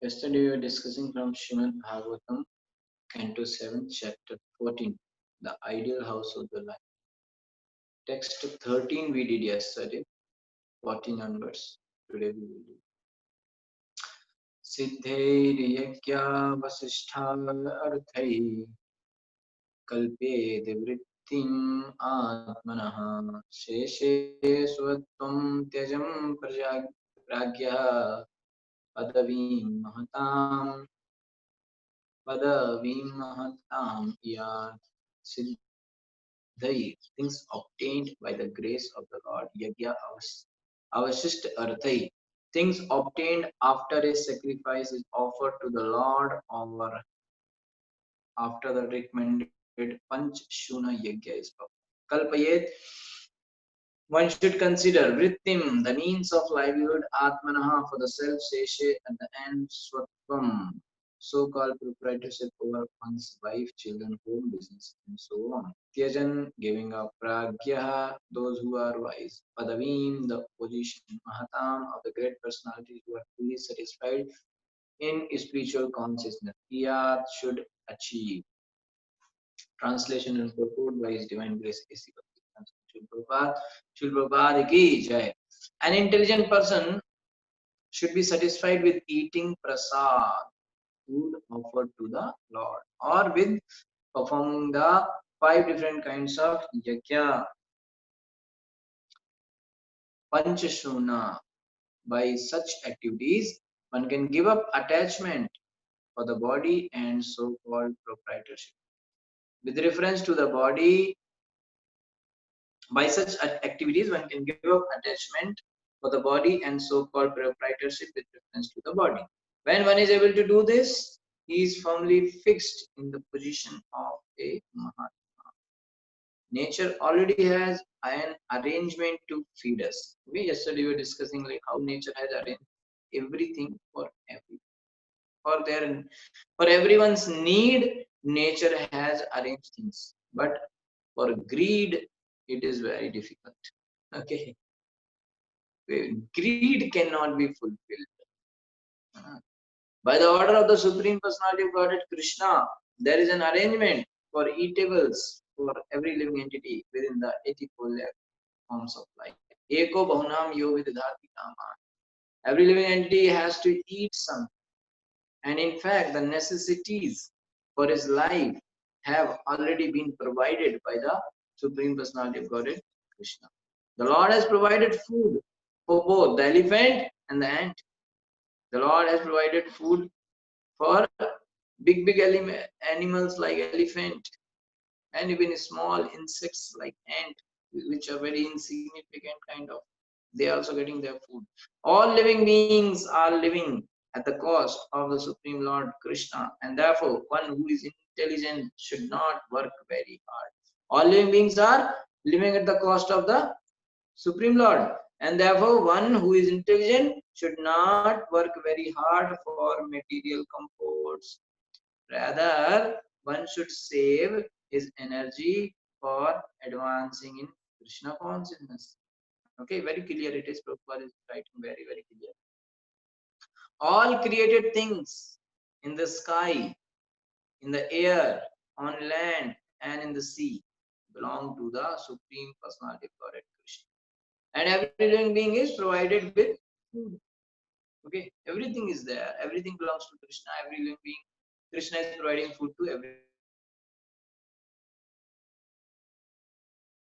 Yesterday we were discussing from Srimad Bhagavatam, Canto 7, Chapter 14, the ideal house of the life. Text 13 we did yesterday, 14 onwards. Today we will do. सिद्धैर्यज्ञा वसिष्ठार्थै कल्पेदवृत्तिम् आत्मनः शेषे स्वत्वं त्यजं प्राज्ञः पदवीं महतां यात् सिद्धै things obtained by the grace of the Lord yagya avashisht arthai things obtained after a sacrifice is offered to the Lord or after the recommended panch shuna yagya is performed. Kalpayet, one should consider vrittim, the means of livelihood, atmanaha, for the self, seshe, at the end, swatvam, so-called proprietorship over one's wife, children, home, business, and so on. Tyajan, giving up, pragya, those who are wise, padavim, the position, mahatam, of the great personalities who are fully satisfied in spiritual consciousness. Iyat should achieve. Translation and purport by His Divine Grace A.C. Srila Prabhupada ki jai. An intelligent person should be satisfied with eating prasad, food offered to the Lord, or with performing the 5 different kinds of yajna, panchashuna. By such activities, one can give up attachment for the body and so-called proprietorship. With reference to the body, by such activities, one can give up attachment for the body and so-called proprietorship with reference to the body. When one is able to do this, he is firmly fixed in the position of a Mahatma. Nature already has an arrangement to feed us. We yesterday were discussing like how nature has arranged everything for everyone's need. Nature has arranged things, but for greed, it is very difficult. Okay, greed cannot be fulfilled. By the order of the Supreme Personality of Godhead Krishna, there is an arrangement for eatables for every living entity within the 84 lakh forms of life. Eko bahunam yo vidhati kama. Every living entity has to eat something. And in fact, the necessities for his life have already been provided by the Supreme Personality of Godhead Krishna. The Lord has provided food for both the elephant and the ant. The Lord has provided food for big animals like elephant and even small insects like ant, which are very insignificant kind of. They are also getting their food. All living beings are living at the cost of the Supreme Lord Krishna, and therefore one who is intelligent should not work very hard. All living beings are living at the cost of the Supreme Lord, and therefore one who is intelligent should not work very hard for material comforts. Rather, one should save his energy for advancing in Krishna consciousness. Okay, very clear it is. Prabhupada is writing very, very clear. All created things in the sky, in the air, on land, and in the sea belong to the Supreme Personality of Godhead Krishna. And every living being is provided with food. Okay, everything is there. Everything belongs to Krishna. Every living being, Krishna is providing food to every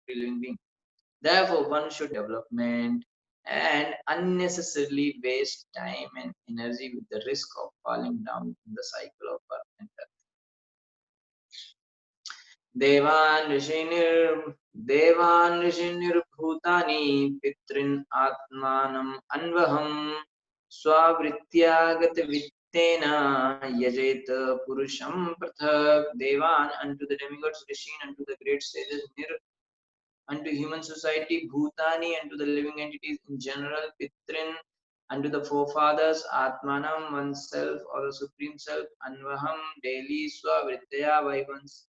living being. Therefore, one should development and unnecessarily waste time and energy with the risk of falling down in the cycle of birth and death. देवान् ऋषिनिर्भूतानि पितॄन् आत्मानम् अन्वहम् स्ववृत्त्यागतवित्तेन यजेत पुरुषं पृथक्. Devan unto the demigods, Rishin unto the great sages, unto human society, Bhutani unto the living entities in general, Pitrin unto the forefathers, Atmanam oneself or the supreme self, Anvaham daily, Swavrittaya by one's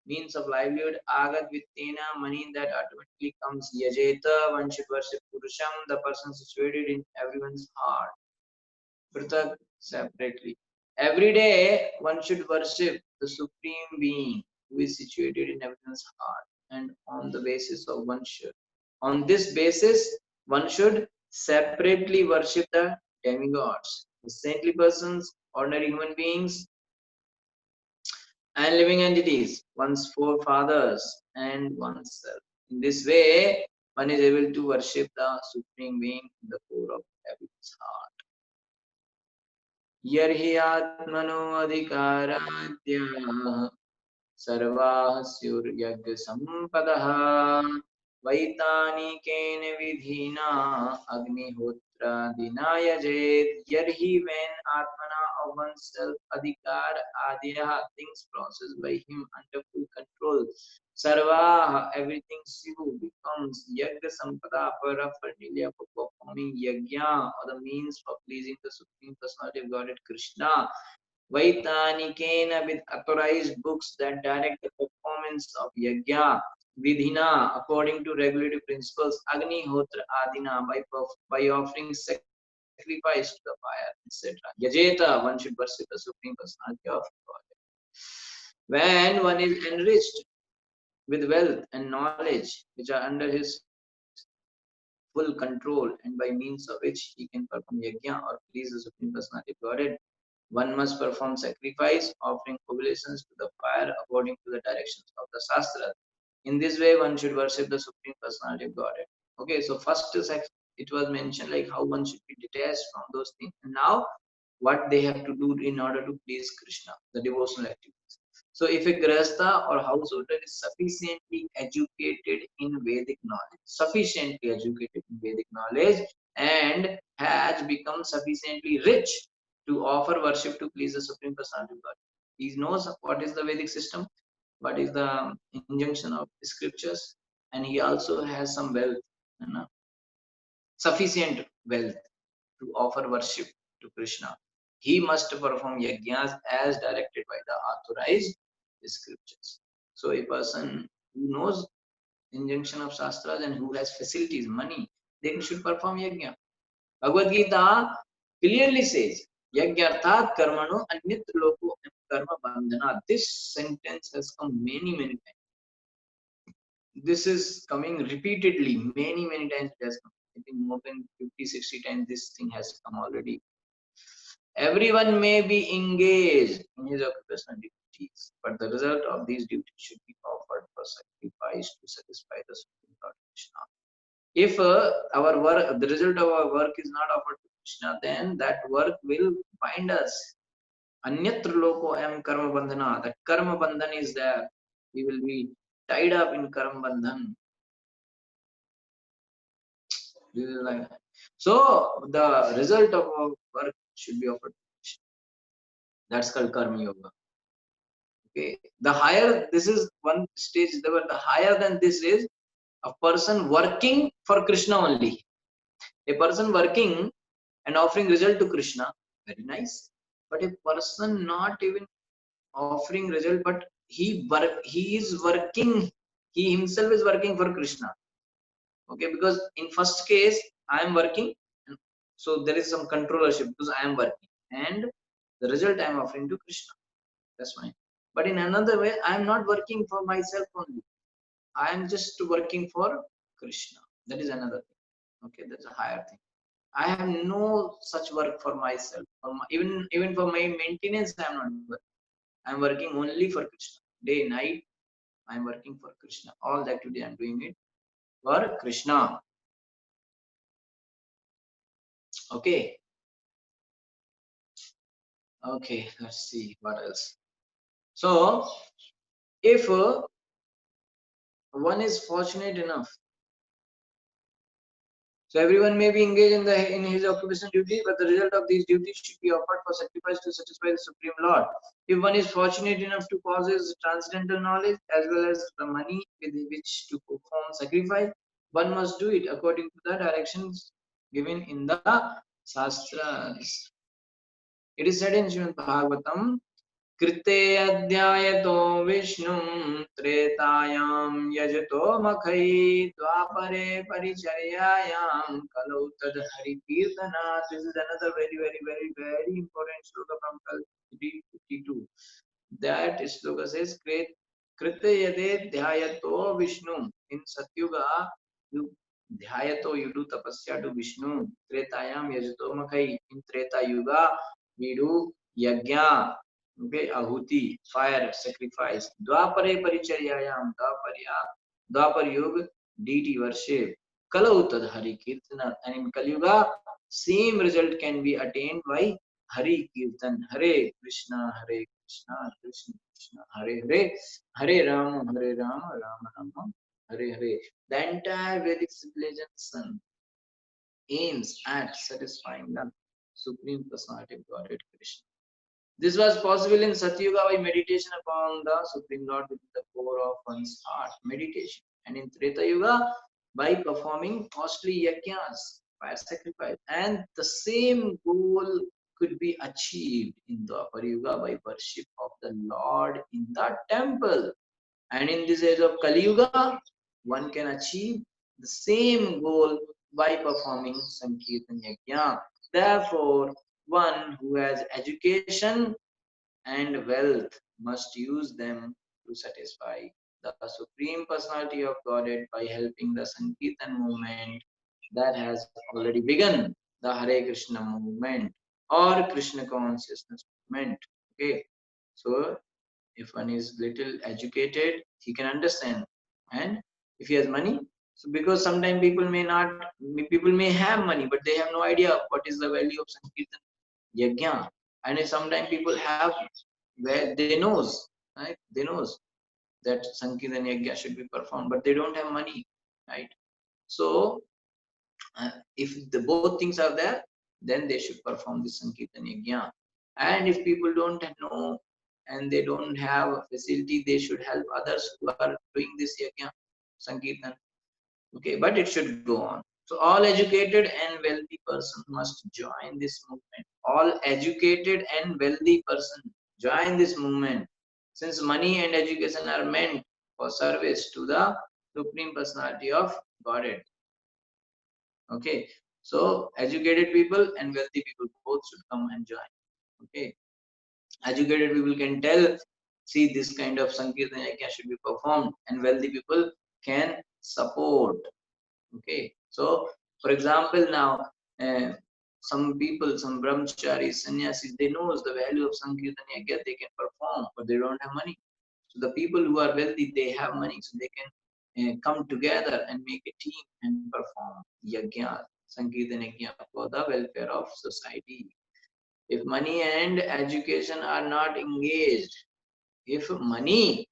means of livelihood, Agat Vittena money that automatically comes, Yajeta one should worship Purusham, the person situated in everyone's heart. Pratak separately. Every day one should worship the Supreme Being who is situated in everyone's heart, and on the basis of on this basis one should separately worship the demigods, the saintly persons, ordinary human beings, and living entities, one's forefathers and oneself. In this way, one is able to worship the Supreme Being in the core of everyone's heart. यर्हि आत्मनो अधिकाराद्याः सर्वाः स्युर्यज्ञसम्पदः वैतानिकेन विधिना अग्निहोत्रादिना यजेत् यर्हि when atmana of oneself adhikar adya things processed by him under full control sarva everything sivu becomes yagya sampada paraphernalia for performing yajna or the means for pleasing the supreme personality of Godhead Krishna. Vaitanikena with authorized books that direct the performance of yajna, vidhina according to regulative principles, agnihotra adina by offering sacrifice to the fire, etc. Yajeta, one should worship the supreme personality of God. When one is enriched with wealth and knowledge which are under his full control and by means of which he can perform yajna or please the supreme personality of Godhead, one must perform sacrifice, offering oblations to the fire according to the directions of the Shastra. In this way, one should worship the Supreme Personality of Godhead. Okay, so first it was mentioned like how one should be detached from those things. And now, what they have to do in order to please Krishna, the devotional activities. So, if a grahastha or householder is sufficiently educated in Vedic knowledge, and has become sufficiently rich to offer worship to please the Supreme Personality of God. He knows what is the Vedic system, what is the injunction of the scriptures, and he also has some wealth, sufficient wealth to offer worship to Krishna. He must perform yajnas as directed by the authorized scriptures. So a person who knows injunction of Shastras and who has facilities, money, they should perform yajna. Bhagavad Gita clearly says, Yagyarthat karmano anyat loko karma bandhana. This sentence has come many times. This is coming repeatedly, many times it has come. I think more than 50-60 times this thing has come already. Everyone may be engaged in his occupational duties, but the result of these duties should be offered for sacrifice to satisfy the Supreme Lord Krishna. If our work, the result of our work is not offered to Krishna, then that work will bind us. Anyatra loko am karma bandhana. The karma bandhan is there. We will be tied up in karma bandhan. So the result of our work should be offered to Krishna. That's called karma yoga. Okay. The higher, this is one stage, the higher than this is a person working for Krishna only. A person working and offering result to Krishna, very nice. But a person not even offering result, but he is working, he himself is working for Krishna. Okay, because in first case I am working, so there is some controllership because I am working, and the result I am offering to Krishna. That's fine. But in another way, I am not working for myself only. I am just working for Krishna. That is another thing. Okay, that's a higher thing. I have no such work for myself. Even for my maintenance, I am not working. I am working only for Krishna. Day, night, I am working for Krishna. All the activity I am doing it for Krishna. Okay. Okay, let's see what else. So, if one is fortunate enough, so everyone may be engaged in his occupation duty, but the result of these duties should be offered for sacrifice to satisfy the Supreme Lord. If one is fortunate enough to possess transcendental knowledge as well as the money with which to perform sacrifice, one must do it according to the directions given in the Shastras. It is said in Srimad Bhagavatam कृते अध्यायतो विष्णुं त्रेतायां यजतो मखै द्वापरे परिचर्यायां कलौ तद् हरिकीर्तनात्. This is another very important shloka from Kalki 52. That shloka says कृते यदे ध्यायतो Vishnu. In Satyuga, you dhyayato, you do tapasya to Vishnu. Tretayam yajito makhai. In Treta Yuga, we do yajna. Okay, ahuti, fire, sacrifice. Dwapare paricharyayam, Dwapar Yuga, deity worship. Kalau tad Hari Kirtana. And in Kali Yuga, same result can be attained by Hari Kirtan. Hare Krishna, Krishna Krishna, Hare Hare, Hare Rama, Rama Rama, Hare Hare. The entire Vedic civilization aims at satisfying the Supreme Personality of Godhead Krishna. This was possible in Satyuga by meditation upon the Supreme Lord within the core of one's heart, meditation. And in Treta Yuga, by performing costly yajnas, fire sacrifice. And the same goal could be achieved in Dwapar Yuga by worship of the Lord in the temple. And in this age of Kali Yuga, one can achieve the same goal by performing Sankirtan Yajna. Therefore, one who has education and wealth must use them to satisfy the Supreme Personality of Godhead by helping the Sankirtan movement that has already begun, the Hare Krishna movement or Krishna consciousness movement. Okay, so if one is little educated, he can understand, and if he has money, so because sometimes people may have money, but they have no idea what is the value of Sankirtan Yajna. And if sometimes people have, where they knows, right? They knows that Sankirtan Yajna should be performed, but they don't have money, right? So if the both things are there, then they should perform the Sankirtan Yajna. And if people don't know and they don't have a facility, they should help others who are doing this Yajna, Sankirtan. Okay, but it should go on. So all educated and wealthy person must join this movement. All educated and wealthy person join this movement, since money and education are meant for service to the Supreme Personality of Godhead. Okay, so educated people and wealthy people both should come and join. Okay, educated people can tell, see, this kind of Sankirtan Yajna should be performed, and wealthy people can support. Okay, so for example, now some people, some brahmacharis, sannyasis, they knows the value of Sankirtan Yajna, they can perform, but they don't have money. So the people who are wealthy, they have money, so they can come together and make a team and perform Yajna, Sankirtan Yajna for the welfare of society. If money and education are not engaged, if money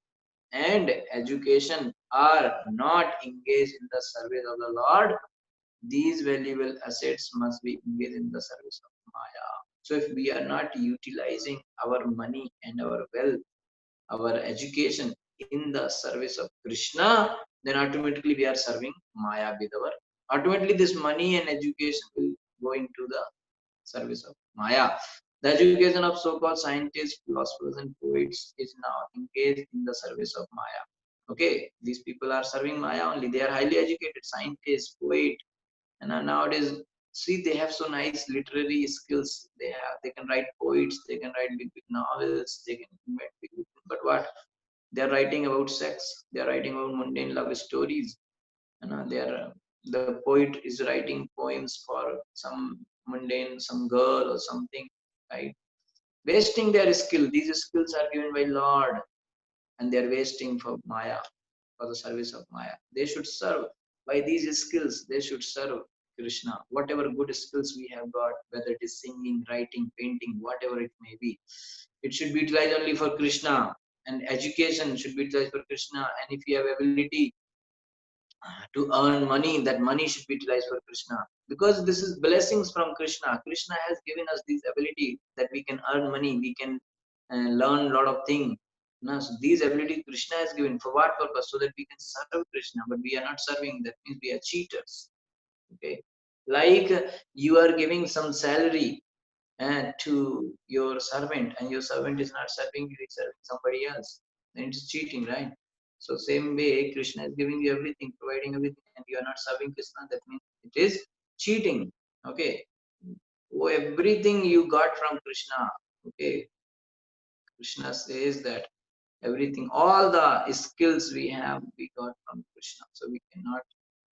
and education are not engaged in the service of the Lord, these valuable assets must be engaged in the service of Maya. So if we are not utilizing our money and our wealth, our education in the service of Krishna, then automatically we are serving Maya with our, automatically this money and education will go into the service of Maya. The education of so-called scientists, philosophers, and poets is now engaged in the service of Maya. Okay, these people are serving Maya only. They are highly educated scientists, poet, and nowadays, see, they have so nice literary skills. They can write poets, they can write big novels, they can invent big. But what they are writing about sex, they are writing about mundane love stories, and they are the poet is writing poems for some mundane, some girl or something, right? Wasting their skill. These skills are given by Lord, and they are wasting for Maya, for the service of Maya. They should serve by these skills. They should serve Krishna. Whatever good skills we have got, whether it is singing, writing, painting, whatever it may be, it should be utilized only for Krishna. And education should be utilized for Krishna. And if you have ability to earn money, that money should be utilized for Krishna, because this is blessings from Krishna. Krishna has given us this ability that we can earn money, we can learn a lot of things. No, so these ability Krishna has given for what purpose? So that we can serve Krishna, but we are not serving. That means we are cheaters. Okay, like you are giving some salary to your servant, and your servant is not serving you, he's serving somebody else, then it's cheating, right? So same way, Krishna is giving you everything, providing everything, and you are not serving Krishna, that means it is cheating. Okay. Oh, everything you got from Krishna. Okay. Krishna says that everything, all the skills we have, we got from Krishna. So we cannot.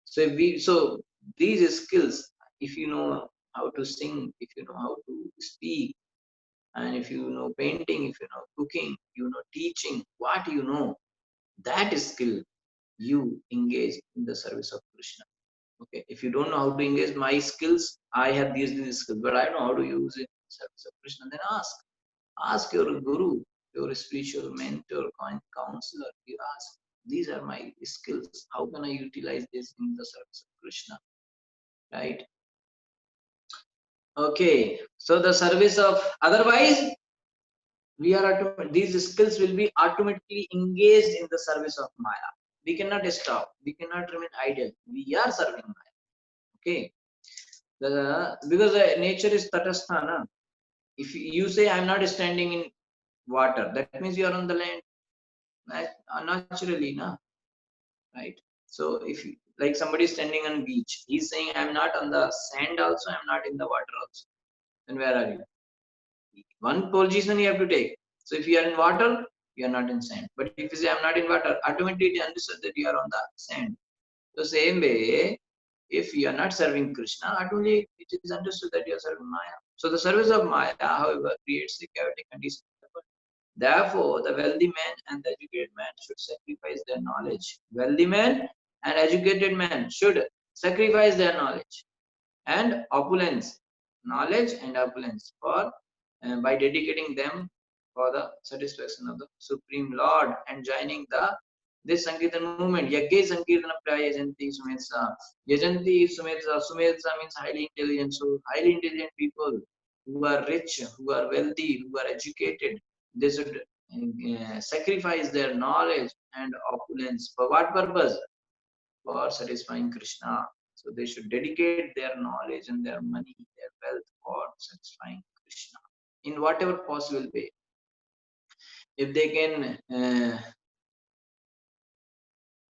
So these skills, if you know how to sing, if you know how to speak, and if you know painting, if you know cooking, you know teaching, what you know, that is skill you engage in the service of Krishna. Okay, if you don't know how to engage my skills, I have these skills, but I know how to use it in service of Krishna, then ask your guru, your spiritual mentor, counselor. You ask, these are my skills. How can I utilize this in the service of Krishna? Right? Okay. So the service of, otherwise we are these skills will be automatically engaged in the service of Maya. We cannot stop. We cannot remain idle. We are serving Maya. Okay. Because nature is tatasthana. If you say I'm not standing in water, that means you are on the land. Naturally, na, right? So if you, like somebody is standing on beach, he's saying I'm not on the sand also, I'm not in the water also. Then where are you? One position you have to take. So if you are in water, you are not in sand. But if you say I'm not in water, automatically it understood that you are on the sand. So same way, if you are not serving Krishna, automatically it is understood that you are serving Maya. So the service of Maya, however, creates the chaotic condition. Therefore, the wealthy man and the educated man should sacrifice their knowledge. Wealthy man and educated man should sacrifice their knowledge and opulence, knowledge and opulence, for by dedicating them for the satisfaction of the Supreme Lord and joining the this Sankirtan movement. Yagge Sankirtana Praya Yajanti Sumetsa. Yajanti Sumetsa. Sumetsa means highly intelligent. So highly intelligent people who are rich, who are wealthy, who are educated, they should sacrifice their knowledge and opulence. For what purpose? For satisfying Krishna. So they should dedicate their knowledge and their money, their wealth for satisfying Krishna in whatever possible way. If they can,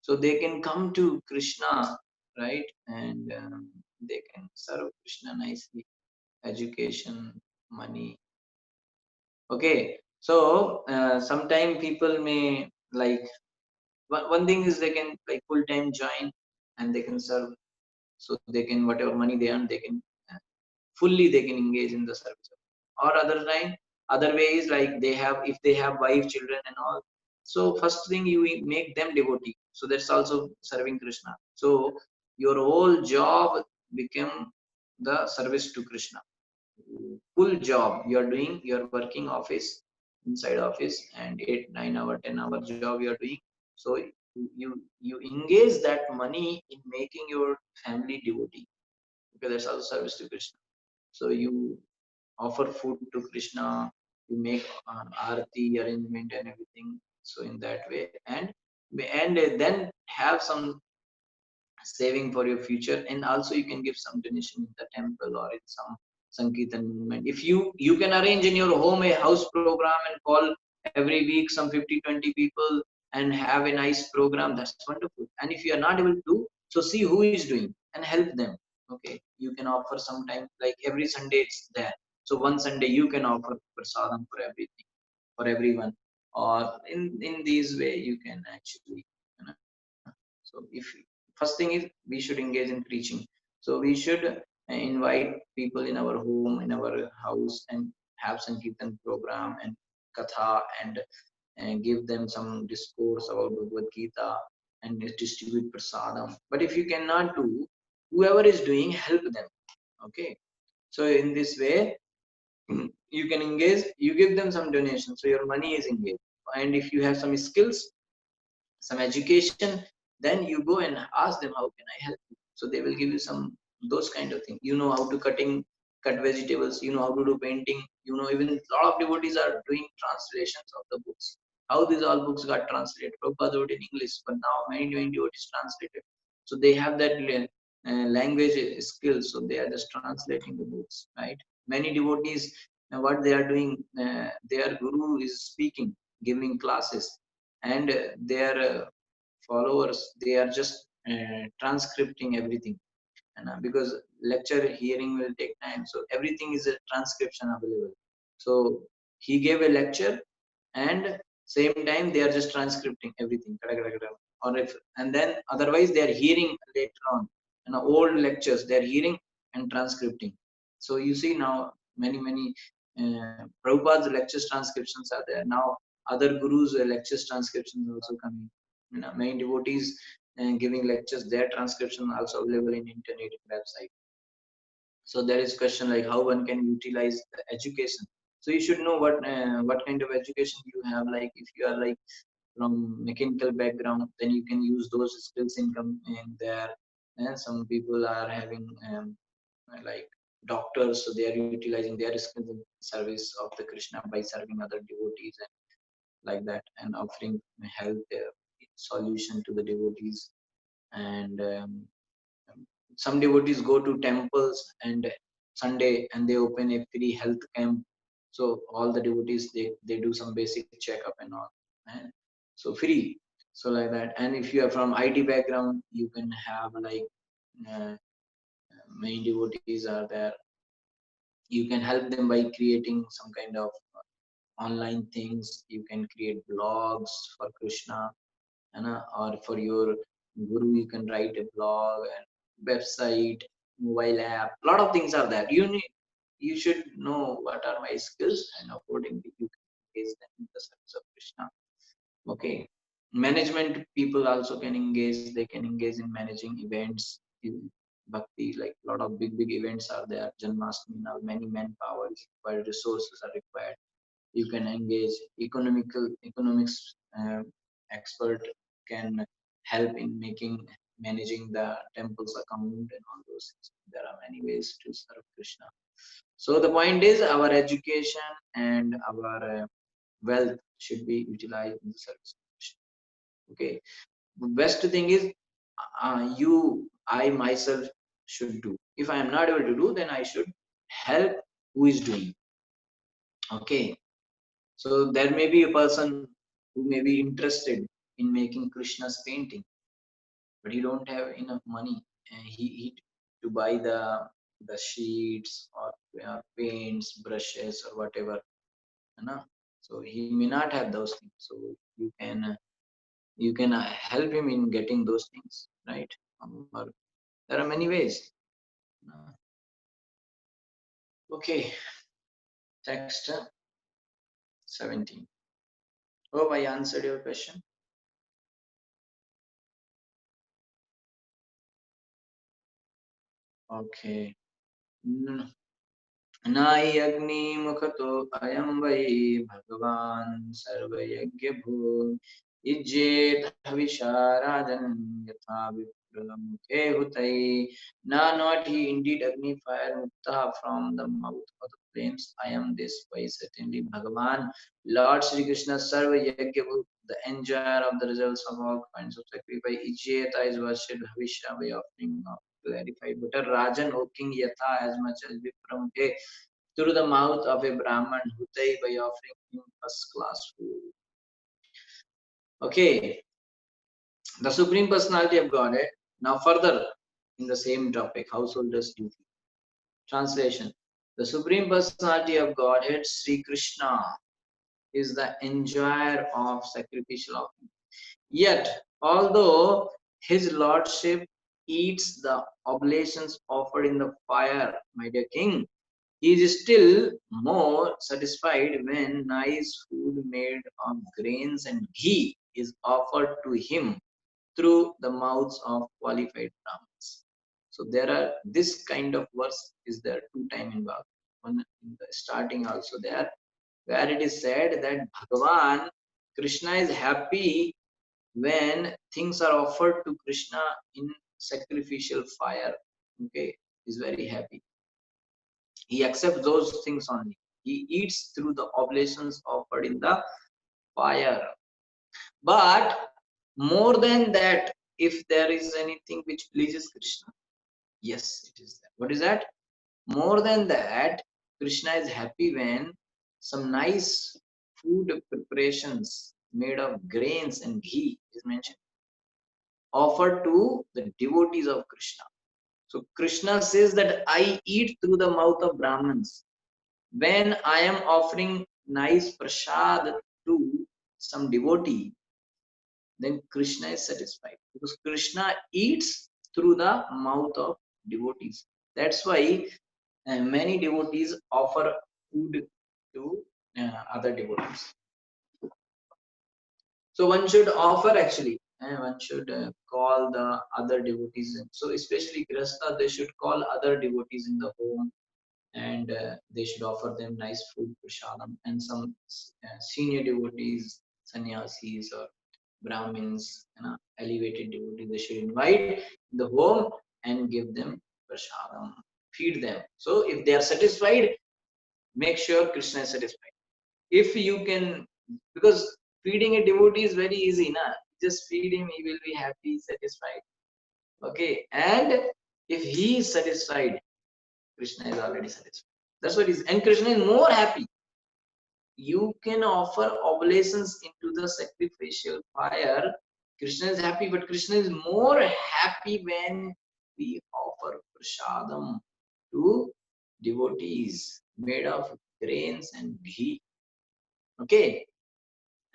so they can come to Krishna, right? And they can serve Krishna nicely. Education, money. Okay. So sometime people may like, one thing is they can like full time join and they can serve. So they can, whatever money they earn, they can fully they can engage in the service. Or other way is like they have, if they have wife, children and all, so first thing you make them devotee, so that's also serving Krishna. So your whole job become the service to Krishna. Full job you are doing, you are working office, inside office, and 8 9 hour 10 hour job you are doing. So you engage that money in making your family devotee, because that's also service to Krishna. So you offer food to Krishna, you make arati arrangement and everything. So in that way, and then have some saving for your future, and also you can give some donation in the temple or in some Sankirtan movement. If you can arrange in your home a house program and call every week some 50 20 people and have a nice program, that's wonderful. And if you are not able to, so see who is doing and help them. Okay, you can offer sometime, like every Sunday it's there. So one Sunday you can offer prasadam for everything, for everyone, or in these way you can actually, you know. So if first thing is we should engage in preaching. So we should invite people in our home, in our house, and have some kirtan program and katha, and give them some discourse about Bhagavad Gita and distribute prasadam. But if you cannot do, whoever is doing, help them. Okay. So in this way, you can engage, you give them some donation, so your money is engaged. And if you have some skills, some education, then you go and ask them, how can I help you? So they will give you some those kind of things. You know how to cut vegetables, you know how to do painting, you know, even a lot of devotees are doing translations of the books. How these all books got translated? Prabhupada wrote in English, but now many devotees translated. So they have that language skills, so they are just translating the books, right? many devotees, what they are doing, their guru is speaking, giving classes, and their followers, they are just transcripting everything, and because lecture hearing will take time, so everything is a transcription available. So he gave a lecture, and same time they are just transcripting everything, or if, and then otherwise they are hearing later on, old lectures they are hearing and transcripting. So you see now many Prabhupada's lectures transcriptions are there now. Other gurus lectures transcriptions also coming, many devotees giving lectures, their transcription also available in internet website. So there is question like how one can utilize the education. So you should know what kind of education you have. Like if you are like from mechanical background, then you can use those skills in there. And some people are having like doctors, so they are utilizing their skills in service of the Krishna by serving other devotees and like that, and offering health solution to the devotees. And some devotees go to temples and Sunday, and they open a free health camp. So all the devotees, they do some basic checkup and all, and so free. So like that. And if you are from IT background, you can have like uh, many devotees are there. You can help them by creating some kind of online things. You can create blogs for Krishna, or for your guru, you can write a blog and website, mobile app. A lot of things are there. You should know what are my skills, and accordingly you can engage them in the service of Krishna. Okay. Management people also can engage. They can engage in managing events in bhakti. Like a lot of big events are there. Janmashtami, now many manpower is required, resources are required. You can engage. Economics expert can help in managing the temple's account and all those things. There are many ways to serve Krishna. So the point is our education and our wealth should be utilized in the service of Krishna. Okay. The best thing is I myself should do. If I am not able to do, then I should help who is doing. Okay. So there may be a person who may be interested in making Krishna's painting, but he don't have enough money, and he to buy the sheets or paints, brushes or whatever. You know? So he may not have those things. So you can help him in getting those things, right? Or there are many ways. Okay, text 17. Hope I answered your question. Okay. नाहि अग्निमुखतो अयं वै भगवान् सर्वयज्ञभू युज्येत हविषा राजन् यथा विप्रमुखे हुतै. Now not he indeed Agni fire mukta from the mouth of the flames. I am this way certainly Bhagavan, Lord Sri Krishna Sarva Yajna, the enjoyer of the results of all kinds of sacrifice. Ijyeta is worshipped Havisha by offering of clarified. But a Rajan, O king, Yatha as much as Vipramukhe through the mouth of a Brahman Hutai by offering him first class food. Okay, the Supreme Personality of Godhead. Now further in the same topic, householders' duty. Translation. The Supreme Personality of Godhead, Sri Krishna, is the enjoyer of sacrificial offering. Yet, although his lordship eats the oblations offered in the fire, my dear king, he is still more satisfied when nice food made of grains and ghee is offered to him through the mouths of qualified Brahmins. So there are this kind of verse is there 2 times in Bhagavad. One in the starting also there, where it is said that Bhagavan Krishna is happy when things are offered to Krishna in sacrificial fire. Okay, he's very happy. He accepts those things only. He eats through the oblations offered in the fire. But more than that, if there is anything which pleases Krishna, yes, it is that. What is that? More than that, Krishna is happy when some nice food preparations made of grains and ghee is mentioned, offered to the devotees of Krishna. So Krishna says that I eat through the mouth of Brahmins. When I am offering nice prasad to some devotee, then Krishna is satisfied because Krishna eats through the mouth of devotees. That's why many devotees offer food to other devotees. So one should offer actually, one should call the other devotees. So especially Grihastha, they should call other devotees in the home and they should offer them nice food, prasadam, and some senior devotees, sannyasis or Brahmins, elevated devotees, they should invite in the home and give them prasadam, feed them. So if they are satisfied, make sure Krishna is satisfied. If you can, because feeding a devotee is very easy, na? Just feed him, he will be happy, satisfied. Okay, and if he is satisfied, Krishna is already satisfied. That's what it is, and Krishna is more happy. You can offer oblations into the sacrificial fire. Krishna is happy, but Krishna is more happy when we offer prasadam to devotees made of grains and ghee. Okay,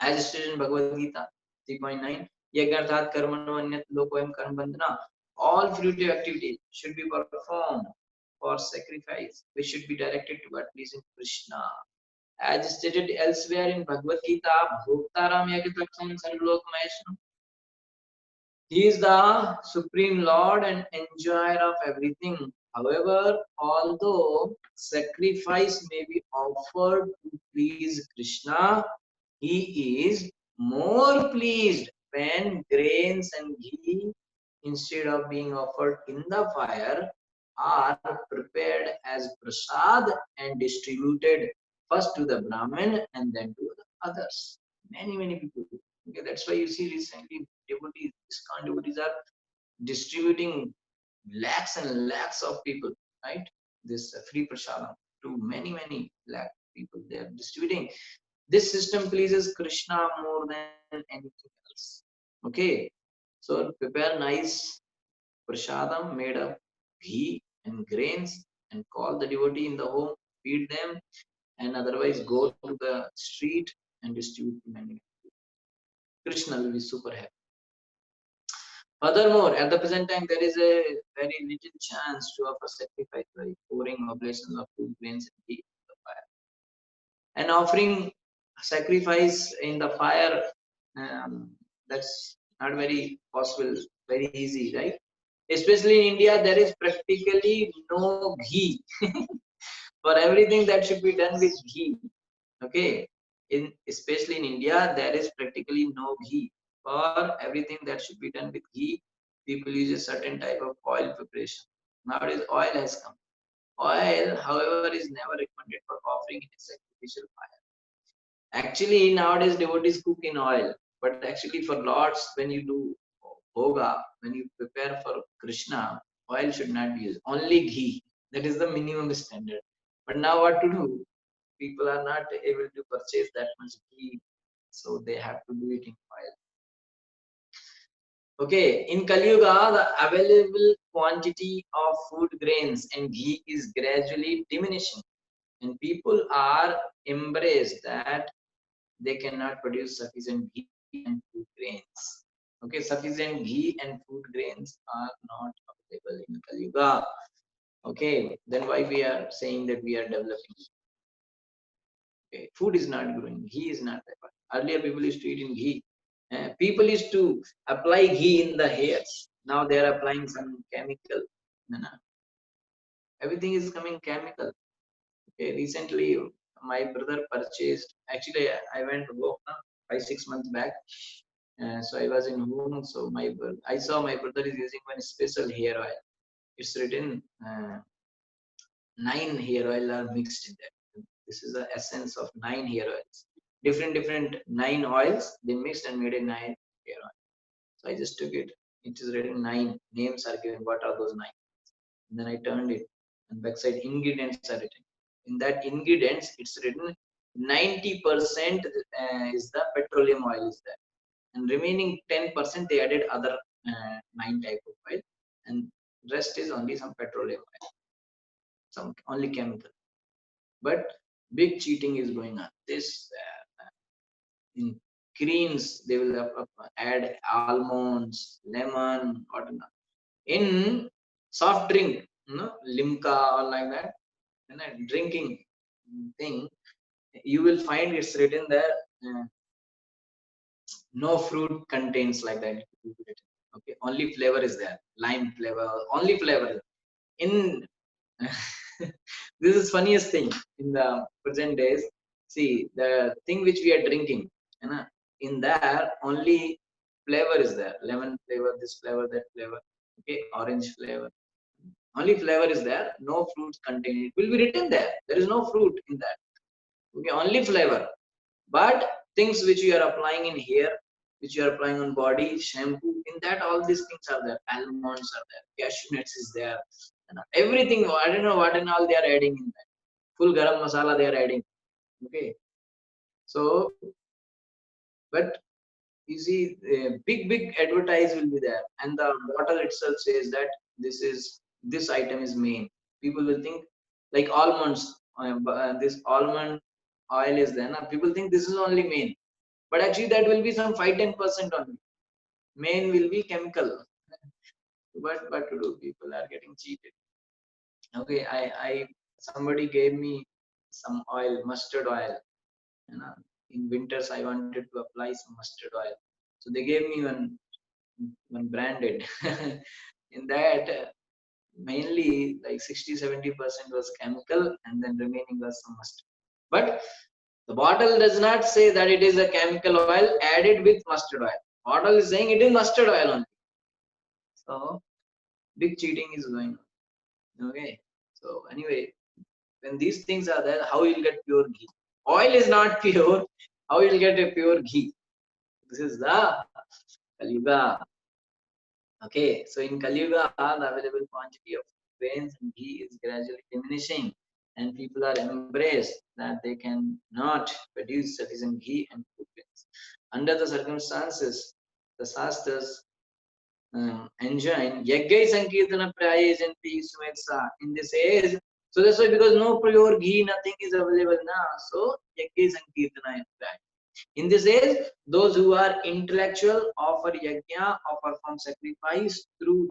as stated in Bhagavad Gita 3.9, Yagarthat Karmano Anyat Lokoyam Karmabandhana. All fruitive activities should be performed for sacrifice, which should be directed toward pleasing Krishna. As stated elsewhere in Bhagavad Gita, Bhoktaram Yagitaksam Sarvlok Maheshwam. He is the supreme Lord and enjoyer of everything. However, although sacrifice may be offered to please Krishna, he is more pleased when grains and ghee, instead of being offered in the fire, are prepared as prasad and distributed first to the Brahmin and then to the others. Many people. Okay, that's why you see recently devotees, ISKCON devotees are distributing lakhs and lakhs of people, right? This free prasadam to many lakh people. They are distributing. This system pleases Krishna more than anything else. Okay, so prepare nice prasadam made of ghee and grains and call the devotee in the home, feed them, and otherwise go to the street and distribute to many. Krishna will be super happy. Furthermore, at the present time, there is a very little chance to offer sacrifice by pouring oblations of food, grains, and ghee in the fire. And offering sacrifice in the fire, that's not very possible, very easy, right? Especially in India, there is practically no ghee. For everything that should be done with ghee. Okay, especially in India, there is practically no ghee. For everything that should be done with ghee, people use a certain type of oil preparation. Nowadays, oil has come. Oil, however, is never recommended for offering in a sacrificial fire. Actually, nowadays devotees cook in oil, but actually for lords, when you do bhoga, when you prepare for Krishna, oil should not be used. Only ghee. That is the minimum standard. But now what to do? People are not able to purchase that much ghee, so they have to do it in oil. Okay, in Kali Yuga, the available quantity of food grains and ghee is gradually diminishing, and people are embraced that they cannot produce sufficient ghee and food grains. Okay, sufficient ghee and food grains are not available in Kali Yuga. Okay, then why we are saying that we are developing? Okay, food is not growing, ghee is not there. Earlier, people used to eat in ghee. People used to apply ghee in the hairs. Now they are applying some chemical. No, no. Everything is coming chemical. Okay, recently, my brother purchased. Actually, I went to work 5-6 months back. So I was in home. So I saw my brother is using one special hair oil. It's written 9 hair oil are mixed in that. This is the essence of 9 hair oils. Different 9 oils they mixed and made a 9 hair oil. So I just took it. It is written 9 names are given. What are those 9? And then I turned it, and backside ingredients are written. In that ingredients, it's written 90% is the petroleum oil is there, and remaining 10% they added other 9 type of oil, and rest is only some petroleum oil, some only chemical. But big cheating is going on. This in creams they will add almonds, lemon, whatnot. In soft drink, Limca or like that, drinking thing, you will find it's written there. No fruit contains like that. Okay, only flavor is there. Lime flavor, only flavor. In this is funniest thing in the present days. See, the thing which we are drinking, in there only flavor is there. Lemon flavor, this flavor, that flavor. Okay, orange flavor. Only flavor is there. No fruits contained. It will be written there. There is no fruit in that. Okay, only flavor. But things which you are applying in hair, which you are applying on body, shampoo, in that all these things are there. Almonds are there, cashew nuts is there, everything. I don't know what and all they are adding in that. Full garam masala they are adding. Okay, so but you see, big advertise will be there, and the bottle itself says that this item is main. People will think like almonds. This almond oil is there. Now people think this is only main. But actually, that will be some 5-10% only. Main will be chemical. But what to do? People are getting cheated. Okay, I somebody gave me some oil, mustard oil. In winters, I wanted to apply some mustard oil. So they gave me one branded. In that, mainly like 60-70% was chemical, and then remaining was some mustard. But the bottle does not say that it is a chemical oil added with mustard oil. Bottle is saying it is mustard oil only. So big cheating is going on. Okay. So anyway, when these things are there, how you'll get pure ghee? Oil is not pure. How you'll get a pure ghee? This is the Kali Yuga. Okay. So in Kali Yuga, the available quantity of grains and ghee is gradually diminishing, and people are embraced that they can not produce sufficient ghee and food grains. Under the circumstances, the Shastras enjoin Yaggai Sankirtana Prayajanti Sumetsa in this age. So that's why, because no pure ghee, nothing is available now. So Yaggai Sankirtana is prayer. In this age, those who are intellectual offer yajna or perform sacrifice through